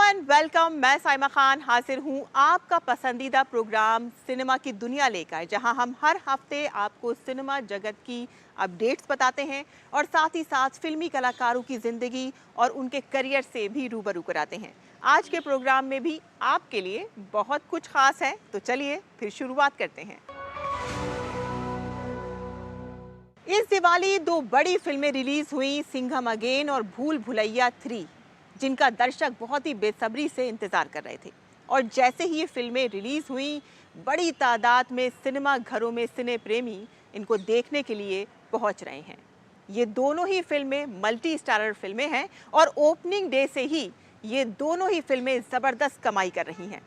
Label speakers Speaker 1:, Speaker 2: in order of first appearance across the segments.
Speaker 1: Everyone, welcome. मैं साइमा खान हाजिर हूँ आपका पसंदीदा प्रोग्राम सिनेमा की दुनिया लेकर, जहां हम हर हफ्ते आपको सिनेमा जगत की अपडेट्स बताते हैं और साथ ही साथ फिल्मी कलाकारों की ज़िंदगी और उनके करियर से भी रूबरू कराते हैं। आज के प्रोग्राम में भी आपके लिए बहुत कुछ खास है, तो चलिए फिर शुरुआत करते हैं। इस दिवाली दो बड़ी फिल्में रिलीज हुई, सिंघम अगेन और भूल भुलैया 3, जिनका दर्शक बहुत ही बेसब्री से इंतजार कर रहे थे। और जैसे ही ये फिल्में रिलीज हुई, बड़ी तादाद में सिनेमा घरों में सिने प्रेमी इनको देखने के लिए पहुंच रहे हैं। ये दोनों ही फिल्में मल्टी स्टारर फिल्में हैं और ओपनिंग डे से ही ये दोनों ही फिल्में जबरदस्त कमाई कर रही हैं।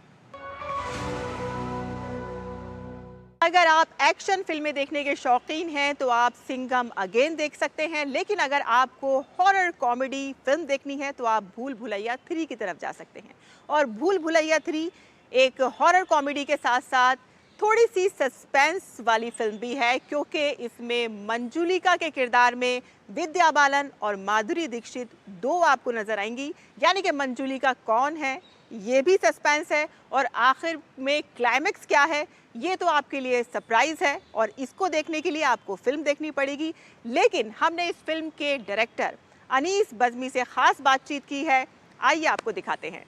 Speaker 1: अगर आप एक्शन फिल्में देखने के शौकीन हैं तो आप सिंघम अगेन देख सकते हैं, लेकिन अगर आपको हॉरर कॉमेडी फिल्म देखनी है तो आप भूल भुलैया 3 की तरफ जा सकते हैं। और भूल भुलैया 3 एक हॉरर कॉमेडी के साथ साथ थोड़ी सी सस्पेंस वाली फिल्म भी है, क्योंकि इसमें मंजुलिका के किरदार में विद्या बालन और माधुरी दीक्षित दो आपको नजर आएंगी। यानी कि मंजुलिका कौन है, ये भी सस्पेंस है, और आखिर में क्लाइमेक्स क्या है, ये तो आपके लिए सरप्राइज है और इसको देखने के लिए आपको फिल्म देखनी पड़ेगी। लेकिन हमने इस फिल्म के डायरेक्टर अनीस बज़्मी से खास बातचीत की है, आइए आपको दिखाते हैं।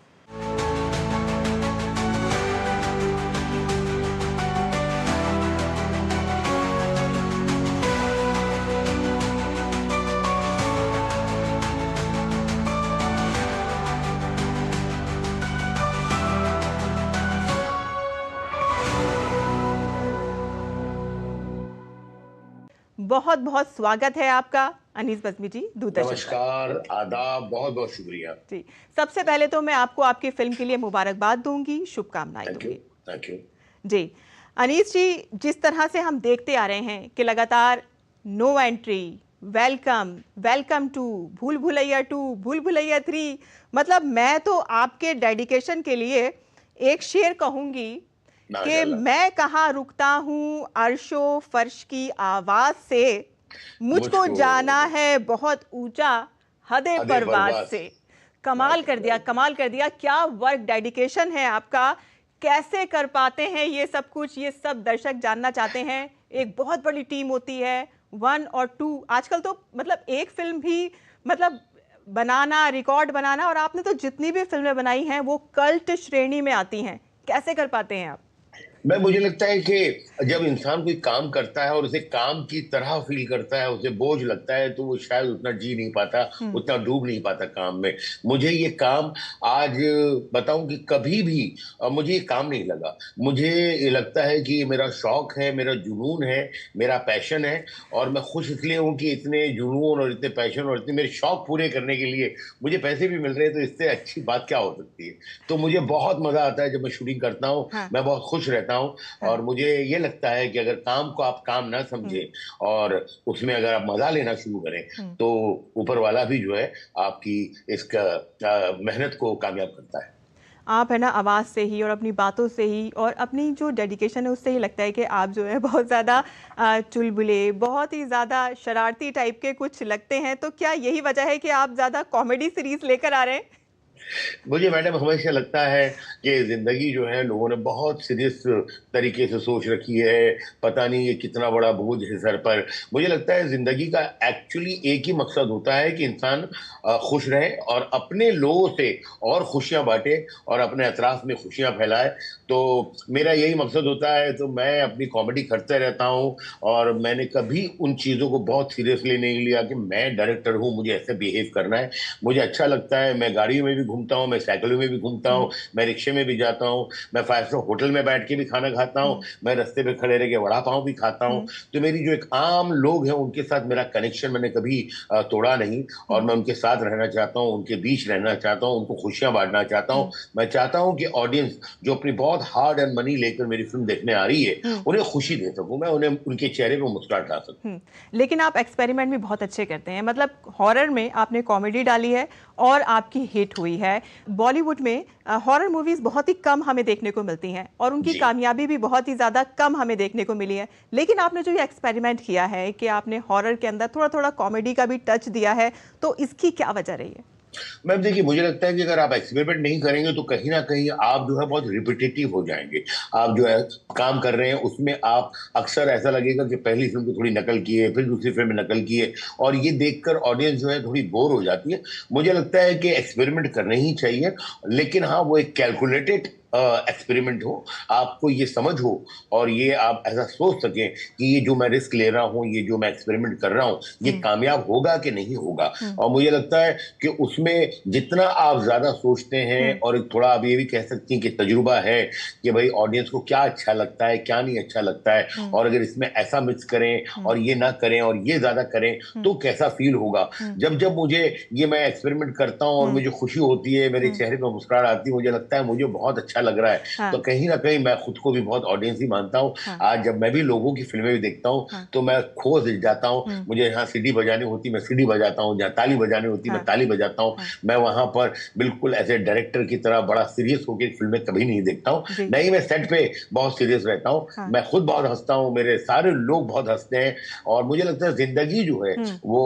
Speaker 1: बहुत बहुत स्वागत है आपका अनीस बज़्मी जी दूरदर्शन।
Speaker 2: नमस्कार, आदाब, बहुत बहुत शुक्रिया
Speaker 1: जी। सबसे पहले तो मैं आपको आपकी फिल्म के लिए मुबारकबाद दूंगी, शुभकामनाएं दूंगी।
Speaker 2: Thank you.
Speaker 1: जी अनीस जी, जिस तरह से हम देखते आ रहे हैं कि लगातार no entry, welcome, welcome to, Bhool Bhulaiyaa 2, भूल भुलैया 3, मतलब मैं तो आपके डेडिकेशन के लिए एक शेर कहूंगी कि मैं कहाँ रुकता हूँ अर्शो फर्श की आवाज से, मुझको जाना है बहुत ऊंचा हदे परवाज से। कमाल कर दिया, कमाल कर दिया। क्या वर्क डेडिकेशन है आपका, कैसे कर पाते हैं ये सब कुछ, ये सब दर्शक जानना चाहते हैं। एक बहुत बड़ी टीम होती है, 1 और 2, आजकल तो मतलब एक फिल्म भी मतलब बनाना, रिकॉर्ड बनाना, और आपने तो जितनी भी फिल्में बनाई हैं वो कल्ट श्रेणी में आती हैं। कैसे कर पाते हैं आप?
Speaker 2: मुझे लगता है कि जब इंसान कोई काम करता है और उसे काम की तरह फील करता है, उसे बोझ लगता है, तो वो शायद उतना जी नहीं पाता, उतना डूब नहीं पाता काम में। मुझे ये काम आज बताऊं कि कभी भी मुझे ये काम नहीं लगा। मुझे ये लगता है कि मेरा शौक है, मेरा जुनून है, मेरा पैशन है, और मैं खुश इसलिए हूं कि इतने जुनून और इतने पैशन और इतने मेरे शौक पूरे करने के लिए मुझे पैसे भी मिल रहे हैं, तो इससे अच्छी बात क्या हो सकती है। तो मुझे बहुत मजा आता है जब मैं शूटिंग करता हूँ।
Speaker 1: हाँ।
Speaker 2: मैं बहुत खुश रहता हूँ। और मुझे ये लगता है कि अगर काम को आप काम ना समझें और उसमें अगर आप मजा लेना शुरू करें, तो ऊपर वाला भी जो है आपकी इसका मेहनत को कामयाब करता है।
Speaker 1: आप है ना आवाज़ से ही और अपनी बातों से ही और अपनी जो डेडिकेशन है उससे ही लगता है कि आप जो है बहुत ज़्यादा चुलबुले, बहुत ही ज़्यादा शरारती टाइप के कुछ लगते हैं। तो क्या यही वजह है कि आप ज़्यादा कॉमेडी सीरीज लेकर आ रहे हैं?
Speaker 2: मुझे मैडम हमेशा लगता है कि जिंदगी जो है लोगों ने बहुत सीरियस तरीके से सोच रखी है। पता नहीं ये कितना बड़ा बोझ है सर पर। मुझे लगता है जिंदगी का एक्चुअली एक ही मकसद होता है कि इंसान खुश रहे और अपने लोगों से और खुशियां बांटे और अपने अतराफ में खुशियां फैलाए। तो मेरा यही मकसद होता है। तो मैं अपनी कॉमेडी करते रहता हूँ और मैंने कभी उन चीज़ों को बहुत सीरियसली नहीं लिया कि मैं डायरेक्टर हूँ, मुझे ऐसे बिहेव करना है। मुझे अच्छा लगता है। मैं गाड़ियों में भी घूमता हूँ, मैं साइकिलों में भी घूमता हूँ, मैं रिक्शे में भी जाता हूँ, मैं 5 स्टार होटल में बैठ के भी खाना खाता हूँ, मैं रास्ते पे खड़े रह के वड़ा पाव भी खाता हूँ। तो मेरी जो एक आम लोग हैं उनके साथ मेरा कनेक्शन मैंने कभी तोड़ा नहीं, और मैं उनके साथ रहना चाहता हूँ, उनके बीच रहना चाहता हूँ, उनको खुशियां बांटना चाहता हूँ। मैं चाहता हूँ कि ऑडियंस जो अपनी बहुत हार्ड एंड मनी लेकर मेरी फिल्म देखने आ रही है, उन्हें खुशी दे सकूं, मैं उन्हें उनके चेहरे पर मुस्कुराहट ला सकूं।
Speaker 1: लेकिन आप एक्सपेरिमेंट भी बहुत अच्छे करते हैं। मतलब हॉरर में आपने कॉमेडी डाली है और आपकी हिट हुई है। बॉलीवुड में हॉरर मूवीज़ बहुत ही कम हमें देखने को मिलती हैं और उनकी कामयाबी भी बहुत ही ज़्यादा कम हमें देखने को मिली है। लेकिन आपने जो ये एक्सपेरिमेंट किया है कि आपने हॉरर के अंदर थोड़ा थोड़ा कॉमेडी का भी टच दिया है, तो इसकी क्या वजह रही है?
Speaker 2: मैम देखिए, मुझे लगता है कि अगर आप एक्सपेरिमेंट नहीं करेंगे तो कहीं ना कहीं आप जो है बहुत रिपीटेटिव हो जाएंगे। आप जो है काम कर रहे हैं उसमें आप अक्सर ऐसा लगेगा कि पहली फिल्म को थोड़ी नकल की है, फिर दूसरी फिल्म में नकल की है, और ये देखकर ऑडियंस जो है थोड़ी बोर हो जाती है। मुझे लगता है कि एक्सपेरिमेंट करने ही चाहिए, लेकिन हाँ वो एक कैलकुलेटेड एक्सपेरिमेंट हो, आपको ये समझ हो और ये आप ऐसा सोच सकें कि ये जो मैं रिस्क ले रहा हूँ, ये जो मैं एक्सपेरिमेंट कर रहा हूँ, ये कामयाब होगा कि नहीं होगा। और मुझे लगता है कि उसमें जितना आप ज्यादा सोचते हैं, और थोड़ा आप ये भी कह सकती हैं कि तजुर्बा है कि भाई ऑडियंस को क्या अच्छा लगता है क्या नहीं अच्छा लगता है, और अगर इसमें ऐसा मिक्स करें और ये ना करें और ये ज्यादा करें तो कैसा फील होगा। जब जब मुझे ये मैं एक्सपेरिमेंट करता हूँ और मुझे खुशी होती है, मेरे चेहरे पर मुस्कुराहट आती है, मुझे लगता है मुझे बहुत अच्छा लग रहा है,
Speaker 1: हाँ,
Speaker 2: तो कहीं ना कहीं मैं खुद को भी बहुत ऑडियंस ही मानता हूँ।
Speaker 1: हाँ,
Speaker 2: आज जब मैं भी लोगों की फिल्में भी देखता हूँ
Speaker 1: हाँ,
Speaker 2: तो मैं खो जाता हूँ। मुझे यहाँ सीढ़ी बजानी होती मैं सीढ़ी बजाता हूँ, जहाँ ताली बजानी होती मैं
Speaker 1: हाँ,
Speaker 2: ताली बजाता हूँ।
Speaker 1: हाँ,
Speaker 2: मैं वहां पर बिल्कुल ऐसे डायरेक्टर की तरह बड़ा सीरियस होकर फिल्में कभी नहीं देखता हूँ।
Speaker 1: जी,
Speaker 2: नहीं, मैं सेट पे बहुत सीरियस रहता हूँ,
Speaker 1: हाँ,
Speaker 2: मैं खुद बहुत हंसता हूँ, मेरे सारे लोग बहुत हंसते हैं। और मुझे लगता है जिंदगी जो है
Speaker 1: हुँ,
Speaker 2: वो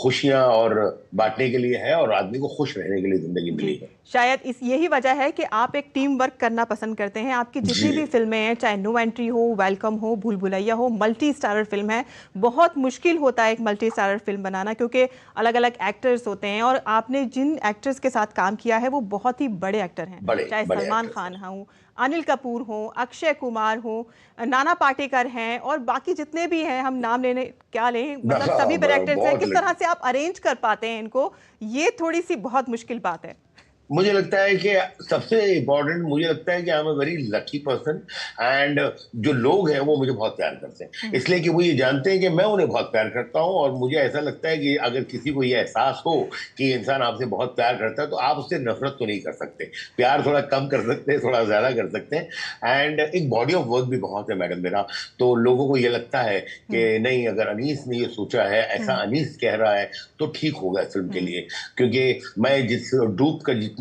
Speaker 2: खुशियां और बांटने के लिए है, और आदमी को खुश रहने के लिए जिंदगी मिली
Speaker 1: जी।
Speaker 2: है।
Speaker 1: शायद इस यही वजह है कि आप एक टीम वर्क करना पसंद करते हैं। आपकी
Speaker 2: जी।
Speaker 1: जितनी भी फ़िल्में हैं, चाहे नो एंट्री हो, वेलकम हो, भूल भुलैया हो, मल्टी स्टारर फ़िल्म है। बहुत मुश्किल होता है एक मल्टी स्टारर फ़िल्म बनाना, क्योंकि अलग-अलग एक्टर्स होते हैं और आपने जिन एक्टर्स के साथ काम किया है, वो बहुत ही बड़े एक्टर हैं।
Speaker 2: बड़े
Speaker 1: चाहे
Speaker 2: बड़े
Speaker 1: सलमान
Speaker 2: एक्टर्स हैं।
Speaker 1: खान हों, अनिल कपूर हों, अक्षय कुमार हों, नाना पाटेकर हैं और बाकी जितने भी हैं, हम नाम लेने क्या लें, मतलब सभी बड़े एक्टर्स हैं।
Speaker 2: बहुत
Speaker 1: किस तरह से आप अरेंज कर पाते हैं इनको, ये थोड़ी-सी बहुत मुश्किल बात है।
Speaker 2: मुझे लगता है कि सबसे इम्पोर्टेंट, मुझे लगता है कि I am a very lucky person, and जो लोग हैं वो मुझे बहुत प्यार करते हैं,
Speaker 1: हुँ,
Speaker 2: इसलिए कि वो ये जानते हैं कि मैं उन्हें बहुत प्यार करता हूं। और मुझे ऐसा लगता है कि अगर किसी को ये एहसास हो कि इंसान आपसे बहुत प्यार करता है तो आप उससे नफरत तो नहीं कर सकते, प्यार थोड़ा कम कर सकते हैं, थोड़ा ज्यादा कर सकते हैं। एंड एक बॉडी ऑफ वर्क भी बहुत है मैडम मेरा, तो लोगों को ये लगता है
Speaker 1: हुँ,
Speaker 2: कि नहीं, अगर अनीस ने ये सोचा है, ऐसा
Speaker 1: हुँ,
Speaker 2: अनीस कह रहा है, तो ठीक होगा फिल्म के
Speaker 1: हुँ,
Speaker 2: लिए। क्योंकि मैं जिस डूब कर जितनी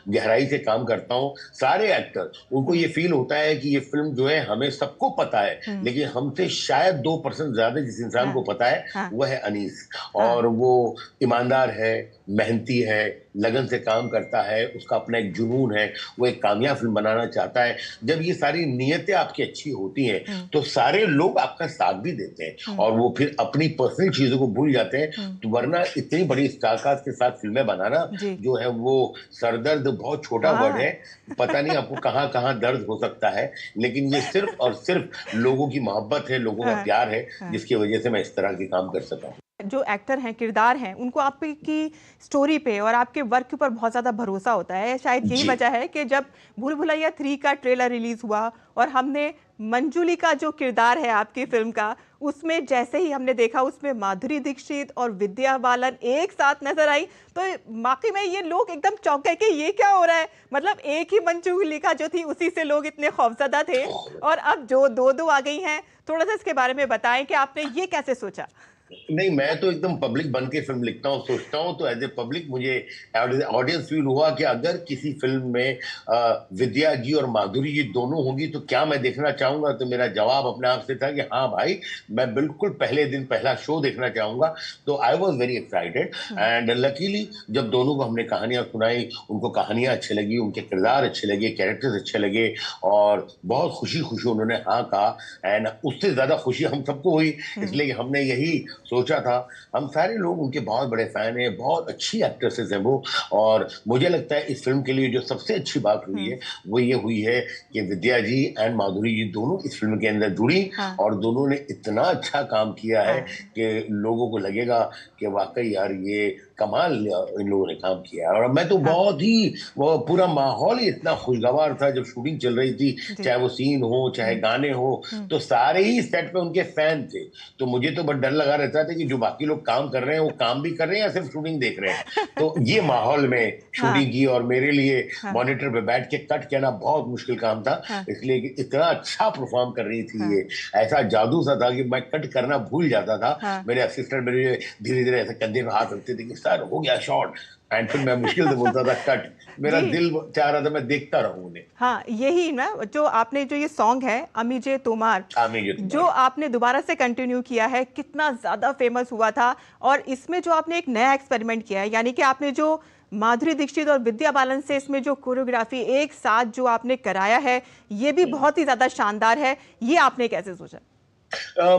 Speaker 2: गहराई से काम करता हूँ, सारे एक्टर उनको
Speaker 1: हुँ,
Speaker 2: ये फील होता है कि ये फिल्म जो है हमें सबको पता है,
Speaker 1: हुँ,
Speaker 2: लेकिन हमसे शायद 2% ज्यादा जिस इंसान
Speaker 1: हाँ,
Speaker 2: को पता है
Speaker 1: हाँ,
Speaker 2: वह है अनीस।
Speaker 1: हाँ,
Speaker 2: और वो ईमानदार है, मेहनती है, लगन से काम करता है, उसका अपना एक जुनून है, वो एक कामयाब फिल्म बनाना चाहता है। जब ये सारी नीयतें आपकी अच्छी होती हैं
Speaker 1: हुँ,
Speaker 2: तो सारे लोग आपका साथ भी देते हैं,
Speaker 1: हुँ,
Speaker 2: और वो फिर अपनी पर्सनल चीजों को भूल जाते हैं।
Speaker 1: हुँ,
Speaker 2: तो वरना इतनी बड़ी स्टारकास्ट के साथ फिल्में बनाना
Speaker 1: जी,
Speaker 2: जो है वो सरदर्द बहुत छोटा वर्ड
Speaker 1: हाँ।
Speaker 2: है, पता नहीं आपको कहाँ कहाँ दर्द हो सकता है, लेकिन ये सिर्फ और सिर्फ लोगों की मोहब्बत है, लोगों का
Speaker 1: हाँ,
Speaker 2: प्यार है,
Speaker 1: हाँ।
Speaker 2: जिसकी वजह से मैं इस तरह के काम कर सका हूँ।
Speaker 1: जो एक्टर हैं, किरदार हैं, उनको आपकी स्टोरी पे और आपके वर्क के ऊपर बहुत ज़्यादा भरोसा होता है। शायद यही
Speaker 2: जी।
Speaker 1: वजह है कि जब भूल भुलैया 3 का ट्रेलर रिलीज़ हुआ और हमने मंजुली का जो किरदार है आपकी फ़िल्म का, उसमें जैसे ही हमने देखा उसमें माधुरी दीक्षित और विद्या बालन एक साथ नज़र आई, तो वाक़ई में ये लोग एकदम चौंक गए कि ये क्या हो रहा है? मतलब एक ही मंजुलिका जो थी उसी से लोग इतने खौफ़ज़दा थे और अब जो 2-2 आ गई हैं। थोड़ा-सा इसके बारे में बताएँ कि आपने ये कैसे सोचा?
Speaker 2: नहीं, मैं तो एकदम पब्लिक बन के फिल्म लिखता हूँ, सोचता हूँ, तो एज ए पब्लिक मुझे ऑडियंस फील हुआ कि अगर किसी फिल्म में विद्या जी और माधुरी जी दोनों होंगी तो क्या मैं देखना चाहूंगा। तो मेरा जवाब अपने आप से था कि हाँ भाई, मैं बिल्कुल पहले दिन पहला शो देखना चाहूंगा। तो I was very excited,
Speaker 1: hmm,
Speaker 2: and luckily जब दोनों को हमने कहानियां सुनाई, उनको कहानियां अच्छी लगी, उनके किरदार अच्छे लगे, कैरेक्टर्स अच्छे लगे, और बहुत खुशी खुशी उन्होंने हाँ कहा। एंड उससे ज्यादा खुशी हम सबको हुई,
Speaker 1: हुँ,
Speaker 2: इसलिए कि हमने यही सोचा था। हम सारे लोग उनके बहुत बड़े फैन हैं, बहुत अच्छी एक्ट्रेसेस हैं वो। और मुझे लगता है इस फिल्म के लिए जो सबसे अच्छी बात हुई
Speaker 1: हुँ,
Speaker 2: है वो ये हुई है कि विद्या जी एंड माधुरी जी दोनों इस फिल्म के अंदर जुड़ी,
Speaker 1: हाँ,
Speaker 2: और दोनों ने इतना अच्छा काम किया है
Speaker 1: हाँ,
Speaker 2: कि लोगों को लगेगा कि वाकई यार ये कमाल इन लोगों ने काम किया है। और मैं तो
Speaker 1: हाँ,
Speaker 2: बहुत ही, वो पूरा माहौल ही इतना खुशगवार था जब शूटिंग चल रही थी,
Speaker 1: जी,
Speaker 2: चाहे वो सीन हो चाहे
Speaker 1: हुँ,
Speaker 2: गाने हो,
Speaker 1: हुँ,
Speaker 2: तो सारे ही सेट पे उनके फैन थे। तो मुझे तो बड़ा डर लगा रहता था कि जो बाकी लोग काम कर रहे हैं वो काम भी कर रहे हैं या सिर्फ शूटिंग देख रहे हैं। तो ये माहौल में
Speaker 1: हाँ,
Speaker 2: शूटिंग की, और मेरे लिए
Speaker 1: हाँ,
Speaker 2: मॉनिटर पे बैठ के कट कहना बहुत मुश्किल काम था,
Speaker 1: हाँ,
Speaker 2: इसलिए कि इतना अच्छा परफॉर्म कर रही थी
Speaker 1: हाँ,
Speaker 2: ये। ऐसा जादू सा था कि मैं कट करना भूल जाता था।
Speaker 1: हाँ,
Speaker 2: मेरे असिस्टेंट मेरे धीरे धीरे ऐसे कंधे में हाथ रखते थे कि सर हो गया शॉट, एंड फिर मैं मुश्किल से बोलता था कट। मेरा
Speaker 1: जी,
Speaker 2: दिल चाह रहा था मैं देखता रहूं उन्हें।
Speaker 1: हाँ, यही ना जो आपने जो ये सॉन्ग है अमीजे तोमार,
Speaker 2: आमी ये
Speaker 1: जो
Speaker 2: तुम्हारी।
Speaker 1: आपने दोबारा से कंटिन्यू किया है, कितना ज़्यादा फेमस हुआ था और इसमें जो आपने एक नया एक्सपेरिमेंट किया है, यानी कि आपने जो माधुरी दीक्षित और विद्या बालन से इसमें जो कोरियोग्राफी एक साथ जो आपने कराया है, ये भी बहुत ही ज्यादा शानदार है। ये आपने कैसे सोचा?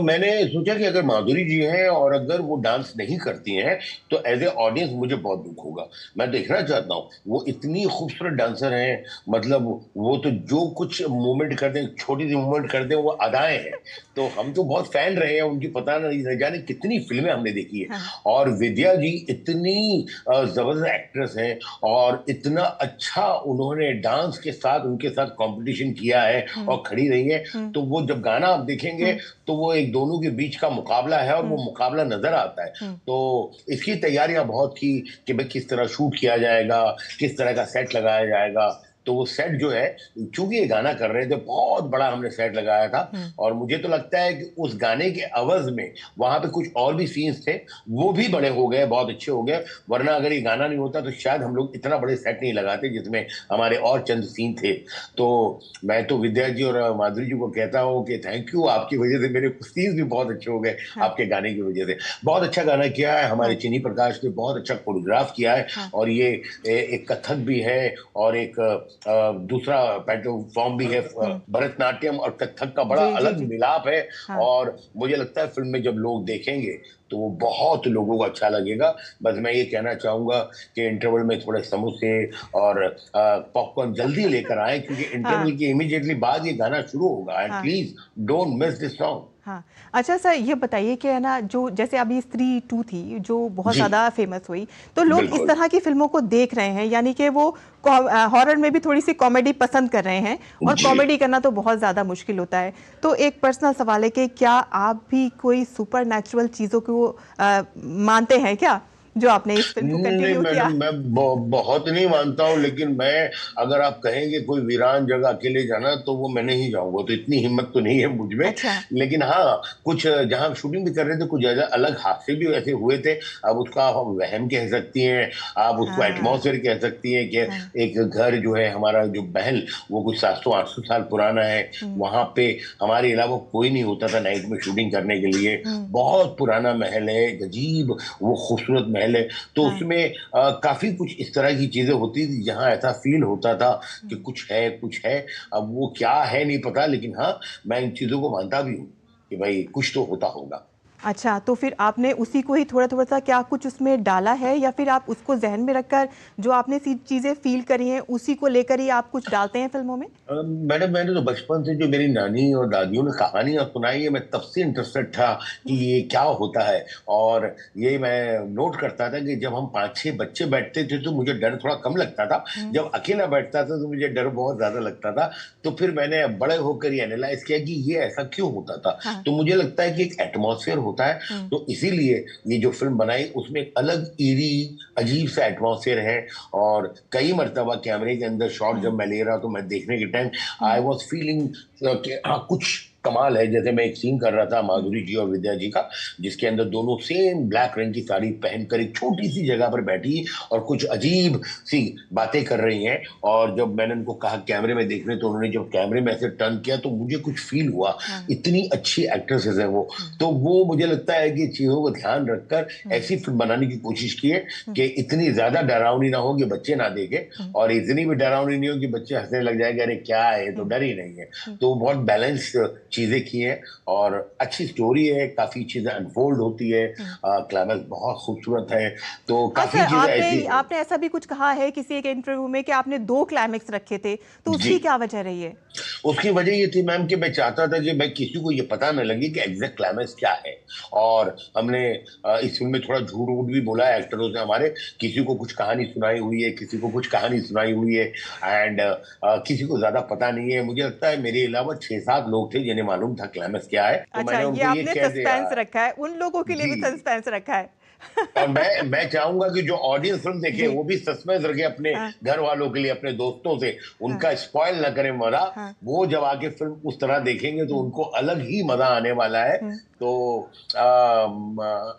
Speaker 2: मैंने सोचा कि अगर माधुरी जी हैं और अगर वो डांस नहीं करती हैं तो एज ए ऑडियंस मुझे बहुत दुख होगा। मैं देखना चाहता हूँ, वो इतनी खूबसूरत डांसर हैं, मतलब वो तो जो कुछ मूवमेंट करते हैं, छोटी सी मूवमेंट करते हैं, वो अदाएं हैं। तो हम तो बहुत फैन रहे हैं उनकी, पता नहीं न जाने कितनी फिल्में हमने देखी है।
Speaker 1: हाँ।
Speaker 2: और विद्या जी इतनी जबरदस्त एक्ट्रेस हैं और इतना अच्छा उन्होंने डांस के साथ उनके साथ कंपटीशन किया है
Speaker 1: हम्म।
Speaker 2: और खड़ी रही है।
Speaker 1: हम्म।
Speaker 2: तो वो जब गाना आप देखेंगे
Speaker 1: हम्म।
Speaker 2: तो वो एक दोनों के बीच का मुकाबला है और वो
Speaker 1: हम्म।
Speaker 2: मुकाबला नजर आता है।
Speaker 1: हम्म।
Speaker 2: तो इसकी तैयारियां बहुत की कि भाई किस तरह शूट किया जाएगा, किस तरह का सेट लगाया जाएगा। तो वो सेट जो है, चूंकि ये गाना कर रहे थे, बहुत बड़ा हमने सेट लगाया था।
Speaker 1: हम्म।
Speaker 2: और मुझे तो लगता है कि उस गाने के अवज में वहां पे कुछ और भी सीन्स थे, वो भी बड़े हो गए, बहुत अच्छे हो गए। वरना अगर ये गाना नहीं होता तो शायद हम लोग इतना बड़े सेट नहीं लगाते जिसमें हमारे और चंद सीन थे। तो मैं तो विद्या जी और माधुरी जी को कहता हूँ कि थैंक यू, आपकी वजह से मेरे कुछ सीन्स भी बहुत अच्छे हो गए
Speaker 1: हाँ।
Speaker 2: आपके गाने की वजह से। बहुत अच्छा गाना किया है हमारे
Speaker 1: हाँ।
Speaker 2: चिनी प्रकाश ने, बहुत अच्छा कोरियोग्राफ किया है।
Speaker 1: हाँ।
Speaker 2: और ये एक कथक भी है और एक दूसरा पैटर्न फॉर्म भी है,
Speaker 1: हम्म।
Speaker 2: भरतनाट्यम और कथक का बड़ा
Speaker 1: जी जी
Speaker 2: अलग
Speaker 1: जी।
Speaker 2: मिलाप है।
Speaker 1: हाँ।
Speaker 2: और मुझे लगता है फिल्म में जब लोग देखेंगे तो वो बहुत लोगों को अच्छा लगेगा। बस मैं ये कहना चाहूंगा कि इंटरवल में थोड़े समोसे और पॉपकॉर्न जल्दी लेकर आए, क्योंकि
Speaker 1: हाँ।
Speaker 2: इंटरवल के इमीडिएटली बाद ये गाना शुरू होगा। एंड
Speaker 1: हाँ।
Speaker 2: Please don't miss this song.
Speaker 1: हाँ। अच्छा सर, ये बताइए कि है ना, जो जैसे अभी स्त्री 2 थी जो बहुत
Speaker 2: जी
Speaker 1: ज़्यादा फेमस हुई, तो लोग इस
Speaker 2: बिल्कुल।
Speaker 1: तरह की फिल्मों को देख रहे हैं, यानी कि वो हॉरर में भी थोड़ी सी कॉमेडी पसंद कर रहे हैं, और
Speaker 2: जी
Speaker 1: कॉमेडी करना तो बहुत ज़्यादा मुश्किल होता है। तो एक पर्सनल सवाल है कि क्या आप भी कोई सुपर नेचुरल चीज़ों को मानते हैं क्या, जो आपने इस फिल्म को
Speaker 2: नहीं
Speaker 1: कंटिन्यू
Speaker 2: मैडम,
Speaker 1: किया?
Speaker 2: मैं बहुत नहीं मानता हूँ, लेकिन मैं, अगर आप कहेंगे कोई वीरान जगह अकेले जाना तो वो मैं नहीं जाऊंगा, तो इतनी हिम्मत तो नहीं है मुझ में।
Speaker 1: अच्छा।
Speaker 2: लेकिन हाँ, कुछ जहाँ शूटिंग भी कर रहे थे कुछ अलग हादसे भी ऐसे हुए थे। अब उसका आप वहम कह सकती हैं, आप उसको
Speaker 1: हाँ।
Speaker 2: एटमॉस्फेयर कह सकती हैं
Speaker 1: हाँ।
Speaker 2: कि एक घर जो है हमारा, जो महल, वो कुछ 700-800 साल पुराना है।
Speaker 1: हम्म।
Speaker 2: वहां पे हमारे अलावा कोई नहीं होता था नाइट में शूटिंग करने के लिए।
Speaker 1: हम्म।
Speaker 2: बहुत पुराना महल है, अजीब वो खूबसूरत महल है। तो
Speaker 1: हाँ।
Speaker 2: उसमें काफी कुछ इस तरह की चीजें होती थी जहां ऐसा फील होता था कि कुछ है कुछ है। अब वो क्या है नहीं पता, लेकिन हाँ, मैं इन चीजों को मानता भी हूँ कि भाई कुछ तो होता होगा।
Speaker 1: अच्छा, तो फिर आपने उसी को ही थोड़ा-थोड़ा सा क्या कुछ उसमें डाला है, या फिर आप उसको ज़हन में रखकर जो आपने सी चीज़ें फ़ील करी हैं, उसी को लेकर ही आप कुछ डालते हैं फ़िल्मों में?
Speaker 2: मैडम, मैंने तो बचपन से जो मेरी नानी और दादियों ने कहानियां सुनाई है, मैं तब से इंटरेस्टेड था कि ये क्या होता है। और ये मैं नोट करता था कि जब हम 5-6 बच्चे बैठते थे तो मुझे डर थोड़ा कम लगता था,
Speaker 1: हुँ।
Speaker 2: जब अकेला बैठता था तो मुझे डर बहुत ज्यादा लगता था। तो फिर मैंने बड़े होकर ये एनालाइज किया कि ये ऐसा क्यों होता था।
Speaker 1: हाँ।
Speaker 2: तो मुझे लगता है कि एक एटमॉस्फेयर होता है।
Speaker 1: हुँ।
Speaker 2: तो इसीलिए ये जो फिल्म बनाई उसमें एक अलग ईरी अजीब सा एटमॉस्फेयर है। और कई मरतबा कैमरे के अंदर शॉट
Speaker 1: हुँ।
Speaker 2: जब मैं ले रहा तो मैं देखने के time
Speaker 1: hmm.
Speaker 2: I was feeling कि हाँ, कुछ कमाल है। जैसे मैं एक सीन कर रहा था
Speaker 1: हुँ।
Speaker 2: माधुरी जी और विद्या जी का, जिसके अंदर दोनों सेम ब्लैक रंग की साड़ी पहनकर एक छोटी सी जगह पर बैठी और कुछ अजीब सी बातें कर रही हैं। और जब मैंने उनको कहा कैमरे में देखने, तो उन्होंने जब कैमरे में ऐसे टर्न किया तो मुझे कुछ फील हुआ।
Speaker 1: हाँ।
Speaker 2: इतनी अच्छी एक्ट्रेसेस हैं वो।
Speaker 1: हुँ।
Speaker 2: तो वो मुझे लगता है कि चीजों को ध्यान रखकर
Speaker 1: हुँ।
Speaker 2: ऐसी फिल्म बनाने की कोशिश की है
Speaker 1: हुँ।
Speaker 2: कि इतनी ज्यादा डरावनी ना हो कि बच्चे ना देखें,
Speaker 1: हुँ।
Speaker 2: और इतनी भी डरावनी नहीं हो कि बच्चे हंसने लग जाएंगे, अरे क्या है, ये तो
Speaker 1: हुँ।
Speaker 2: डर ही नहीं है।
Speaker 1: हुँ।
Speaker 2: तो बहुत बैलेंस चीजें की हैं और अच्छी स्टोरी है, काफी चीजें अनफोल्ड होती है।
Speaker 1: हुँ।
Speaker 2: क्लाइमैक्स बहुत खूबसूरत है। तो
Speaker 1: हाँ
Speaker 2: काफी
Speaker 1: सर,
Speaker 2: चीजें
Speaker 1: आपने
Speaker 2: ऐसी हैं।
Speaker 1: आपने ऐसा भी कुछ कहा है किसी एक इंटरव्यू में कि आपने 2 क्लाइमेक्स रखे थे, तो
Speaker 2: जी,
Speaker 1: उसकी क्या वजह रही है?
Speaker 2: उसकी वजह ये थी मैम कि मैं चाहता था कि मैं किसी को ये पता न लगे कि एग्जैक्ट क्लाइमेक्स क्या है। और हमने इस फिल्म में थोड़ा झूठ वूठ भी बोला है एक्टरों से हमारे, किसी को कुछ कहानी सुनाई हुई है, किसी को कुछ कहानी सुनाई हुई है। एंड किसी को ज्यादा पता नहीं है। मुझे लगता है मेरे अलावा 6-7 लोग थे जिन्हें मालूम था क्लाइमेक्स क्या है, तो
Speaker 1: अच्छा,
Speaker 2: मैंने
Speaker 1: ये
Speaker 2: उनको ये
Speaker 1: आपने
Speaker 2: कह दिया।
Speaker 1: सस्पेंस रखा है, उन लोगों के लिए
Speaker 2: जी,
Speaker 1: भी सस्पेंस रखा है।
Speaker 2: और मैं चाहूंगा कि जो ऑडियंस फिल्म देखे
Speaker 1: जी।
Speaker 2: वो भी सस्पेंस रखे अपने
Speaker 1: हाँ।
Speaker 2: घर वालों के लिए, अपने दोस्तों से,
Speaker 1: हाँ।
Speaker 2: उनका स्पॉइल ना करें मजा।
Speaker 1: हाँ।
Speaker 2: वो जब आके फिल्म उस तरह देखेंगे तो
Speaker 1: हुँ।
Speaker 2: उनको अलग ही मजा आने वाला है।
Speaker 1: हुँ।
Speaker 2: तो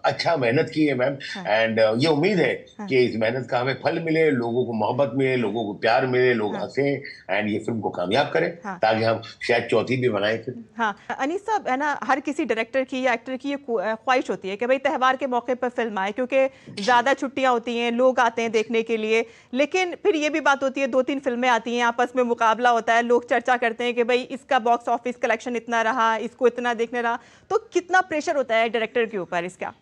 Speaker 2: अच्छा मेहनत की है मैम।
Speaker 1: हाँ।
Speaker 2: एंड ये उम्मीद है
Speaker 1: हाँ।
Speaker 2: कि इस मेहनत का हमें फल मिले, लोगों को मोहब्बत मिले, लोगों को प्यार मिले, लोग
Speaker 1: हाँ।
Speaker 2: हंसे एंड ये फिल्म को कामयाब करें,
Speaker 1: हाँ।
Speaker 2: ताकि हम शायद चौथी भी बनाए फिर।
Speaker 1: हाँ, अनीस साहब, है ना, हर किसी डायरेक्टर की या एक्टर की ये ख्वाहिश होती है कि भाई त्योहार के मौके पर फिल्म फिल्म आए, क्योंकि ज़्यादा छुट्टियां होती हैं, लोग आते हैं देखने के लिए। लेकिन फिर ये भी बात होती है, 2-3 फिल्में आती हैं, आपस में मुकाबला होता है, लोग चर्चा करते हैं कि भाई इसका बॉक्स ऑफिस कलेक्शन इतना रहा, इसको इतना देखने रहा। तो कितना प्रेशर होता है डायरेक्टर के ऊपर इसका?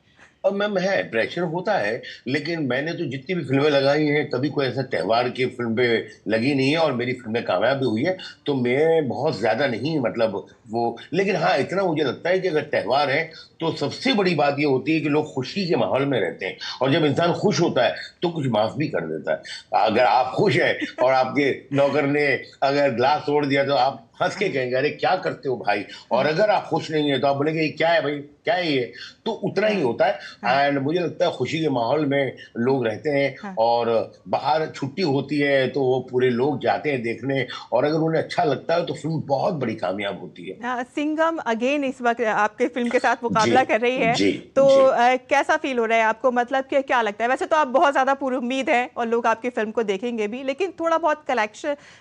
Speaker 2: अब मैम है, प्रेशर होता है, लेकिन मैंने तो जितनी भी फिल्में लगाई हैं कभी कोई ऐसा त्योहार की फिल्म पे लगी नहीं है और मेरी फिल्में कामयाब भी हुई है। तो मैं बहुत ज्यादा नहीं, मतलब वो, लेकिन हाँ इतना मुझे लगता है कि अगर त्योहार है तो सबसे बड़ी बात ये होती है कि लोग खुशी के माहौल में रहते हैं, और जब इंसान खुश होता है तो कुछ माफ भी कर देता है। अगर आप खुश हैं और आपके नौकर ने अगर ग्लास तोड़ दिया तो आप हंस के कहेंगे अरे क्या करते हो भाई, और अगर आप खुश नहीं है तो आप बोलेंगे ये क्या है भाई, क्या है ये। तो उतना ही
Speaker 1: हाँ,
Speaker 2: होता
Speaker 1: हाँ,
Speaker 2: है। एंड मुझे लगता है खुशी के माहौल में लोग रहते हैं,
Speaker 1: हाँ।
Speaker 2: और बाहर छुट्टी होती है तो वो पूरे लोग जाते हैं देखने, और अगर उन्हें अच्छा लगता है तो फिल्म बहुत बड़ी कामयाब होती है।
Speaker 1: सिंघम अगेन इस वक्त आपके फिल्म के साथ
Speaker 2: जी
Speaker 1: मुकाबला कर रही है।
Speaker 2: जी
Speaker 1: तो
Speaker 2: जी।
Speaker 1: कैसा फील हो रहा है आपको, मतलब कि क्या लगता है? वैसे तो आप बहुत ज्यादा पूरी उम्मीद है और लोग आपकी फिल्म को देखेंगे भी, लेकिन थोड़ा बहुत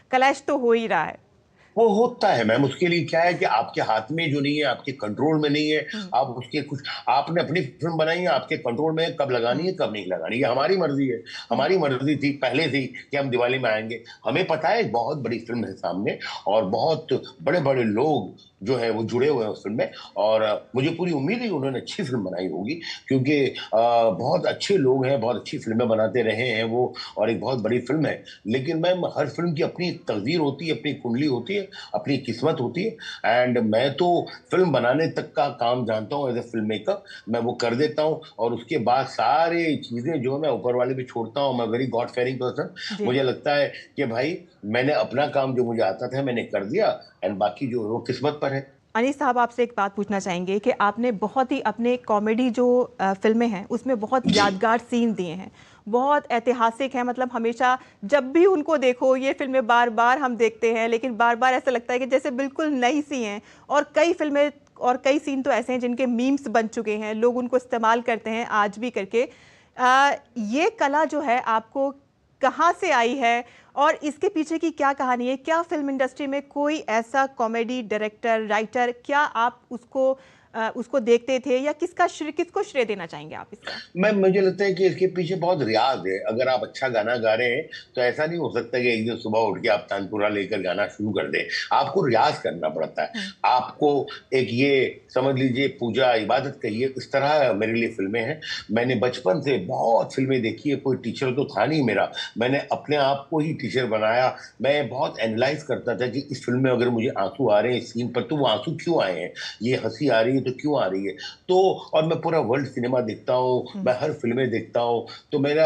Speaker 1: कलेश तो हो ही रहा है।
Speaker 2: वो होता है मैम, उसके लिए क्या है कि आपके हाथ में जो नहीं है, आपके कंट्रोल में नहीं है।
Speaker 1: हम्म,
Speaker 2: आप उसके कुछ, आपने अपनी फिल्म बनाई है, आपके कंट्रोल में है कब लगानी
Speaker 1: हम्म,
Speaker 2: है कब नहीं लगानी, ये हमारी मर्जी है।
Speaker 1: हम्म,
Speaker 2: हमारी मर्जी थी पहले थी कि हम दिवाली में आएंगे, हमें पता है एक बहुत बड़ी फिल्म है सामने, और बहुत बड़े बड़े लोग जो है वो जुड़े हुए हैं उस फिल्म में, और मुझे पूरी उम्मीद है कि उन्होंने अच्छी फिल्म बनाई होगी, क्योंकि बहुत अच्छे लोग हैं, बहुत अच्छी फिल्में बनाते रहे हैं वो, और एक बहुत बड़ी फिल्म है। लेकिन मैम हर फिल्म की अपनी एक तकदीर होती है, अपनी कुंडली होती है, अपनी किस्मत होती है। एंड मैं तो फिल्म बनाने तक का काम जानता हूँ एज ए फिल्म मेकर, मैं वो कर देता हूँ, और उसके बाद सारी चीजें जो है मैं ऊपर वाले भी छोड़ता हूँ। मैं वेरी गॉड फेयरिंग पर्सन।
Speaker 1: जी।
Speaker 2: मुझे लगता है कि भाई मैंने अपना काम जो मुझे आता था मैंने कर दिया, एंड बाकी जो है वो किस्मत पर है।
Speaker 1: अनीस साहब, आपसे एक बात पूछना चाहेंगे कि आपने बहुत ही अपने कॉमेडी जो फिल्में हैं उसमें बहुत
Speaker 2: जी।
Speaker 1: यादगार सीन दिए हैं, बहुत ऐतिहासिक हैं। मतलब हमेशा जब भी उनको देखो, ये फिल्में बार बार हम देखते हैं, लेकिन बार बार ऐसा लगता है कि जैसे बिल्कुल नई सी हैं। और कई फिल्में और कई सीन तो ऐसे हैं जिनके मीम्स बन चुके हैं, लोग उनको इस्तेमाल करते हैं आज भी करके। ये कला जो है आपको कहाँ से आई है और इसके पीछे की क्या कहानी है? क्या फिल्म इंडस्ट्री में कोई ऐसा कॉमेडी डायरेक्टर, राइटर, क्या आप उसको देखते थे, या किसको श्रेय देना चाहेंगे आप इसका?
Speaker 2: मैं, मुझे लगता है कि इसके पीछे बहुत रियाज है। अगर आप अच्छा गाना गा रहे हैं तो ऐसा नहीं हो सकता कि एक दिन सुबह उठ के आप तानपुरा लेकर गाना शुरू कर दें। आपको रियाज करना पड़ता है।
Speaker 1: हम्म,
Speaker 2: आपको एक ये समझ लीजिए पूजा इबादत कहिए, इस तरह मेरे लिए फिल्में हैं। मैंने बचपन से बहुत फिल्में देखी है, कोई टीचर तो था नहीं मेरा, मैंने अपने आप को ही टीचर बनाया। मैं बहुत एनालाइज करता था कि इस फिल्म में अगर मुझे आंसू आ रहे हैं इस सीन पर तो वो आंसू क्यों आए हैं, ये हंसी आ रही है तो क्यों आ रही है। तो और मैं पूरा वर्ल्ड सिनेमा देखता हूँ,
Speaker 1: हम्म,
Speaker 2: मैं हर फिल्में देखता हूँ। तो मेरा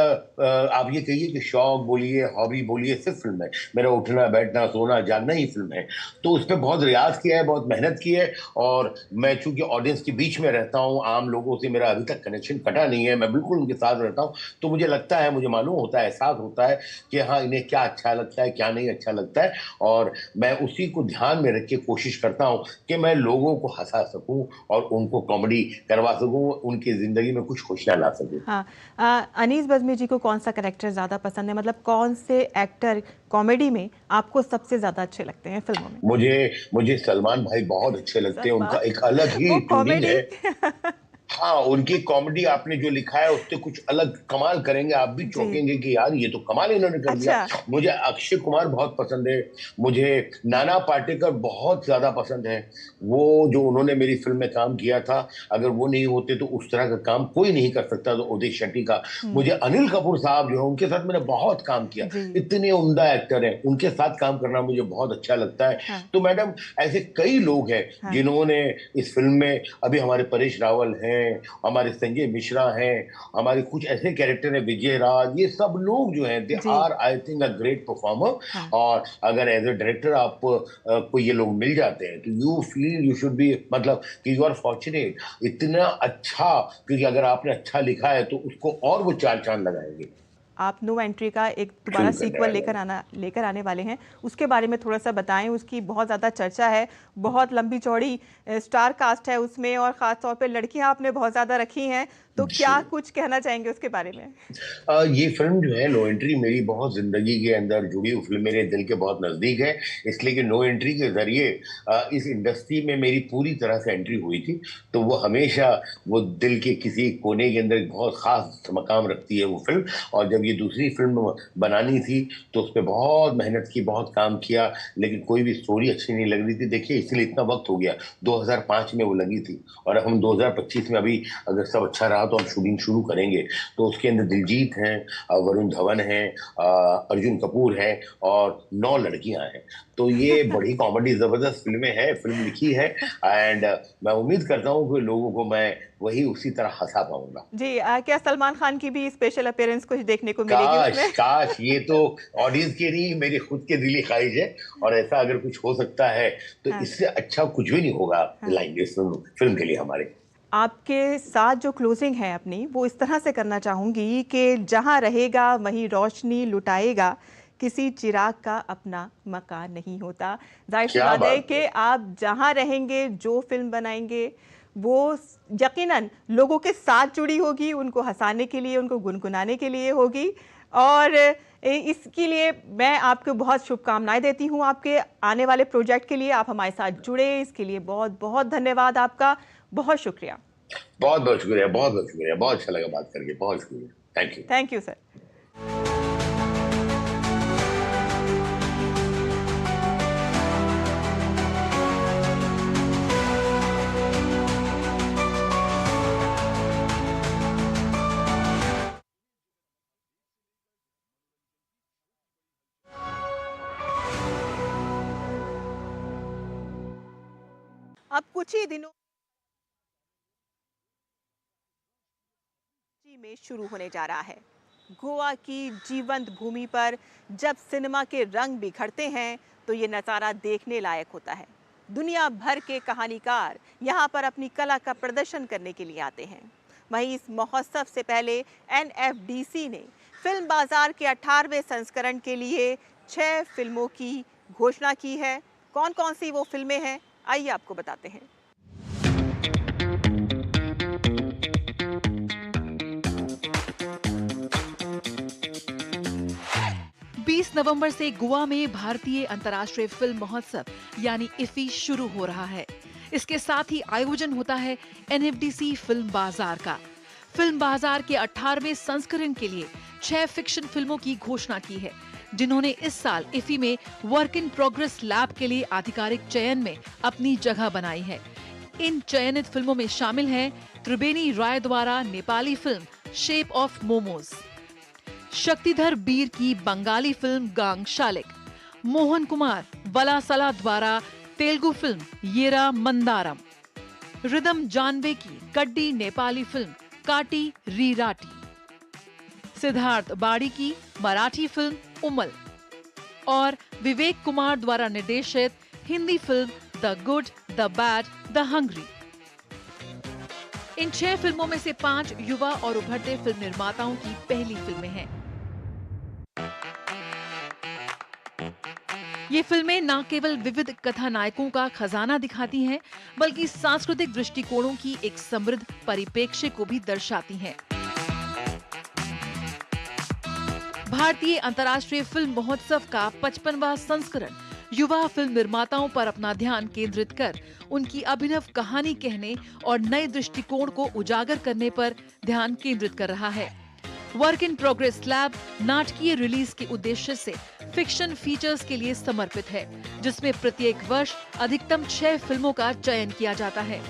Speaker 2: आप ये कहिए कि शौक बोलिए, हॉबी बोलिए, सिर्फ फिल्म है मेरा। उठना बैठना सोना जागना ही फिल्म है। तो उस पर बहुत रियाज किया है, बहुत मेहनत की है। और मैं चूंकि ऑडियंस के बीच में रहता हूँ, आम लोगों से मेरा अभी तक कनेक्शन कटा नहीं है, मैं बिल्कुल उनके साथ रहता हूँ। तो मुझे लगता है, मुझे मालूम होता है, एहसास होता है कि हाँ इन्हें क्या अच्छा लगता है, क्या नहीं अच्छा लगता है। और मैं उसी को ध्यान में रख के कोशिश करता हूँ कि मैं लोगों को हंसा सकूं और उनको कॉमेडी करवा सकूं, उनकी जिंदगी में कुछ खुशियां ला सकूं।
Speaker 1: हाँ। अनीस बज़्मी जी को कौन सा कैरेक्टर ज़्यादा पसंद है? मतलब कौन से एक्टर कॉमेडी में आपको सबसे ज़्यादा अच्छे लगते हैं फिल्मों में?
Speaker 2: मुझे मुझे सलमान भाई बहुत अच्छे लगते हैं, उनका
Speaker 1: सलमान।
Speaker 2: एक अलग ही
Speaker 1: वो
Speaker 2: ट्यूनिंग
Speaker 1: कॉमेडी।
Speaker 2: है। हाँ, उनकी कॉमेडी आपने जो लिखा है उससे कुछ अलग कमाल करेंगे, आप भी
Speaker 1: जी।
Speaker 2: चौंकेंगे कि यार ये तो कमाल इन्होंने कर दिया।
Speaker 1: अच्छा।
Speaker 2: मुझे अक्षय कुमार बहुत पसंद है। मुझे नाना पाटेकर बहुत ज्यादा पसंद है। वो जो उन्होंने मेरी फिल्म में काम किया था, अगर वो नहीं होते तो उस तरह का काम कोई नहीं कर सकता था, उदित शेट्टी का।
Speaker 1: हम्म।
Speaker 2: मुझे अनिल कपूर साहब जो है उनके साथ मैंने बहुत काम किया।
Speaker 1: जी।
Speaker 2: इतने उम्दा एक्टर हैं, उनके साथ काम करना मुझे बहुत अच्छा लगता है।
Speaker 1: हाँ,
Speaker 2: तो मैडम ऐसे कई लोग हैं
Speaker 1: हाँ।
Speaker 2: जिन्होंने इस फिल्म में, अभी हमारे परेश रावल हैं, हमारे संजय मिश्रा हैं, हमारे कुछ ऐसे कैरेक्टर हैं, विजय राज, ये सब लोग जो हैं दे
Speaker 1: जी।
Speaker 2: Are I think a great performer.
Speaker 1: हाँ।
Speaker 2: और अगर एज ए डायरेक्टर आप को ये लोग मिल जाते हैं तो you feel you should be, मतलब कि यू आर फॉर्चुनेट। इतना अच्छा, क्योंकि अगर आपने अच्छा लिखा है तो उसको और वो चार चांद लगाएंगे।
Speaker 1: आप नो एंट्री का एक दोबारा
Speaker 2: फिल्म करने
Speaker 1: सीक्वल
Speaker 2: वाले हैं।
Speaker 1: लेकर आने वाले हैं, उसके बारे में थोड़ा सा बताएं। उसकी बहुत ज़्यादा चर्चा है, बहुत लंबी चौड़ी स्टार कास्ट है उसमें, और ख़ास तौर पे लड़कियां आपने बहुत ज़्यादा रखी हैं। तो
Speaker 2: जी।
Speaker 1: क्या कुछ कहना चाहेंगे उसके बारे में?
Speaker 2: ये फिल्म जो है नो एंट्री मेरी बहुत जिंदगी के अंदर जुड़ी हुई फिल्म, मेरे दिल के बहुत नजदीक है, इसलिए कि नो एंट्री के जरिए इस इंडस्ट्री में मेरी पूरी तरह से एंट्री हुई थी। तो वो हमेशा वो दिल के किसी कोने के अंदर एक बहुत खास मकाम रखती है वो फिल्म। और जब ये दूसरी फिल्म बनानी थी तो उस पर बहुत मेहनत की, बहुत काम किया, लेकिन कोई भी स्टोरी अच्छी नहीं लग रही थी। देखिए इसलिए इतना वक्त हो गया, 2005 में वो लगी थी और अब हम 2025 में, अभी अगर सब अच्छा रहा तो हम शूटिंग शुरू करेंगे। तो उसके अंदर दिलजीत हैं, वरुण धवन हैं, अर्जुन कपूर है और 9 लड़कियां हैं। तो ये बड़ी कॉमेडी जबरदस्त फिल्में हैं, फिल्म लिखी है। एंड मैं उम्मीद करता हूँ कि लोगों को मैं वही उसी तरह हंसा पाऊंगा।
Speaker 1: जी, क्या सलमान खान की भी स्पेशल अपीयरेंस कुछ देखने को मिलेगी
Speaker 2: काश
Speaker 1: उसमें?
Speaker 2: काश, ये तो ऑडियंस की नहीं, मेरी खुद की दिली ख्वाहिश है। और ऐसा अगर कुछ हो सकता है तो
Speaker 1: हाँ,
Speaker 2: इससे अच्छा कुछ भी नहीं होगा
Speaker 1: हाँ।
Speaker 2: लाएंगे इस फिल्म के लिए हमारे।
Speaker 1: आपके साथ जो क्लोजिंग है अपनी, वो इस तरह से करना चाहूँगी कि जहाँ रहेगा वहीं रोशनी लुटाएगा, किसी चिराग का अपना मकान नहीं होता। ज़ाहिर-सी
Speaker 2: क्या
Speaker 1: बात है
Speaker 2: बात
Speaker 1: कि
Speaker 2: है।
Speaker 1: आप जहाँ रहेंगे, जो फ़िल्म बनाएँगे, वो यकीनन लोगों के साथ जुड़ी होगी, उनको हँसाने के लिए, उनको गुनगुनाने के लिए होगी। और इसके लिए मैं आपको बहुत शुभकामनाएँ देती हूँ आपके आने वाले प्रोजेक्ट के लिए। आप हमारे साथ जुड़े, इसके लिए बहुत-बहुत धन्यवाद आपका। बहुत शुक्रिया।
Speaker 2: बहुत बहुत शुक्रिया, बहुत बहुत शुक्रिया, बहुत अच्छा लगा बात करके, बहुत शुक्रिया, thank you.
Speaker 1: Thank you sir. अब कुछ ही दिनों में शुरू होने जा रहा है। गोवा की जीवंत भूमि पर जब सिनेमा के रंग बिखरते हैं तो ये नज़ारा देखने लायक होता है। दुनिया भर के कहानीकार यहाँ पर अपनी कला का प्रदर्शन करने के लिए आते हैं। वहीं इस महोत्सव से पहले एनएफडीसी ने फिल्म बाजार के 18वें संस्करण के लिए 6 फिल्मों की घोषणा की है। कौन कौन सी वो फिल्में हैं, आइए आपको बताते हैं।
Speaker 3: 20 नवंबर से गोवा में भारतीय अंतर्राष्ट्रीय फिल्म महोत्सव यानी इफी शुरू हो रहा है। इसके साथ ही आयोजन होता है एनएफडीसी फिल्म बाजार का। फिल्म बाजार के 18वें संस्करण के लिए 6 फिक्शन फिल्मों की घोषणा की है, जिन्होंने इस साल इफी में वर्क इन प्रोग्रेस लैब के लिए आधिकारिक चयन में अपनी जगह बनाई है। इन चयनित फिल्मों में शामिल हैं त्रिवेणी राय द्वारा नेपाली फिल्म शेप ऑफ मोमोज, शक्तिधर बीर की बंगाली फिल्म गांग शालिक, मोहन कुमार वलासला द्वारा तेलुगु फिल्म येरा मंदारम, रिदम जानवे की कड्डी नेपाली फिल्म काटी री राटी, सिद्धार्थ बाड़ी की मराठी फिल्म उमल और विवेक कुमार द्वारा निर्देशित हिंदी फिल्म the good the bad the hungry. इन 6 फिल्मों में से 5 युवा और उभरते फिल्म निर्माताओं की पहली फिल्में हैं। ये फिल्में न केवल विविध कथानायकों का खजाना दिखाती हैं, बल्कि सांस्कृतिक दृष्टिकोणों की एक समृद्ध परिप्रेक्ष्य को भी दर्शाती हैं। भारतीय अंतर्राष्ट्रीय फिल्म महोत्सव का 55वां संस्करण युवा फिल्म निर्माताओं पर अपना ध्यान केंद्रित कर उनकी अभिनव कहानी कहने और नए दृष्टिकोण को उजागर करने पर ध्यान केंद्रित कर रहा है। वर्क इन प्रोग्रेस लैब नाटकीय रिलीज के उद्देश्य से फिक्शन फीचर्स के लिए समर्पित है, जिसमें प्रत्येक वर्ष अधिकतम 6 फिल्मों का चयन किया जाता है।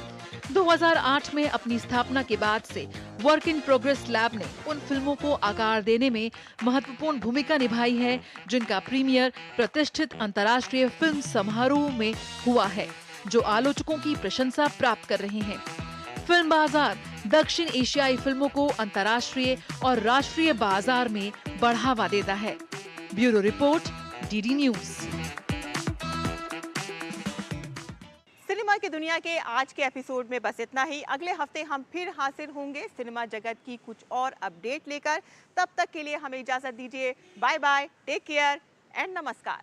Speaker 3: 2008 में अपनी स्थापना के बाद से वर्क इन प्रोग्रेस लैब ने उन फिल्मों को आकार देने में महत्वपूर्ण भूमिका निभाई है, जिनका प्रीमियर प्रतिष्ठित अंतर्राष्ट्रीय फिल्म समारोह में हुआ है, जो आलोचकों की प्रशंसा प्राप्त कर रहे हैं। फिल्म बाजार दक्षिण एशियाई फिल्मों को अंतर्राष्ट्रीय और राष्ट्रीय बाजार में बढ़ावा देता है। Bureau report, DD news.
Speaker 1: Cinema की दुनिया के आज के एपिसोड में बस इतना ही। अगले हफ्ते हम फिर हाजिर होंगे सिनेमा जगत की कुछ और अपडेट लेकर। तब तक के लिए हमें इजाजत दीजिए। Bye bye, take care and नमस्कार।